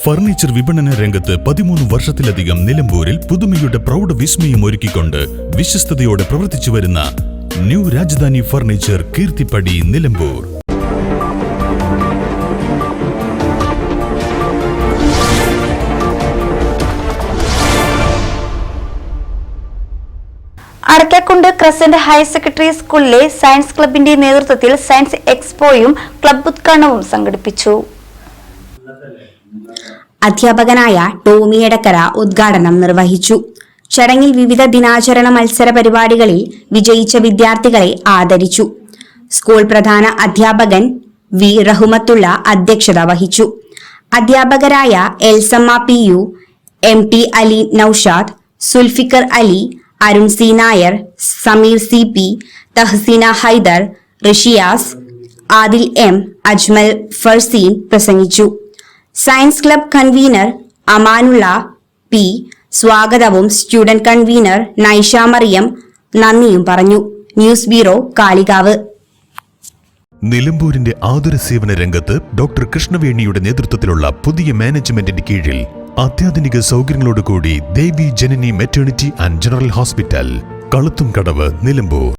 Furniture വിപണന രംഗത്ത് 13 വർഷത്തിലധികം നിലമ്പൂരിൽ പുതുമയുടെ പ്രൗഢ വിസ്മയം ഒരുക്കിക്കൊണ്ട് വിശ്വസ്തയോടെ പ്രവർത്തിച്ചു വരുന്ന new Rajadhani furniture Keerthippadi Nilambur. Adakkakundu crescent higher secondary സ്കൂളിലെ സയൻസ് ക്ലബിന്റെ നേതൃത്വത്തിൽ സയൻസ് എക്സ്പോയും ക്ലബ് ഉദ്ഘാടനവും സംഘടിപ്പിച്ചു. അധ്യാപകനായ ടോമി എടക്കര ഉദ്ഘാടനം നിർവഹിച്ചു. ചടങ്ങിൽ വിവിധ ദിനാചരണ മത്സര പരിപാടികളിൽ വിജയിച്ച വിദ്യാർത്ഥികളെ ആദരിച്ചു. സ്കൂൾ പ്രധാന അധ്യാപകൻ വി റഹ്മത്തുള്ള അധ്യക്ഷത വഹിച്ചു. അധ്യാപകരായ Elsamma PU, MT Ali Noushad, Zulfikar Ali, Arun C Nair, Sameer CP, Thahseena Haider, Rishiyas, Adil M, Ajmal Farseen പ്രസംഗിച്ചു. Science club convener Amanulla P സ്വാഗതവും സ്റ്റുഡന്റ് കൺവീനർ നൈഷ മറിയം നന്ദിയും പറഞ്ഞു. News bureau, Kalikavu. നിലമ്പൂരിന്റെ ആതുര സേവന രംഗത്ത് ഡോക്ടർ കൃഷ്ണവേണിയുടെ നേതൃത്വത്തിലുള്ള പുതിയ മാനേജ്മെന്റിന്റെ കീഴിൽ അത്യാധുനിക സൗകര്യങ്ങളോടുകൂടി Devi Janani maternity and general hospital, Kaluthumkadavu, Nilambur.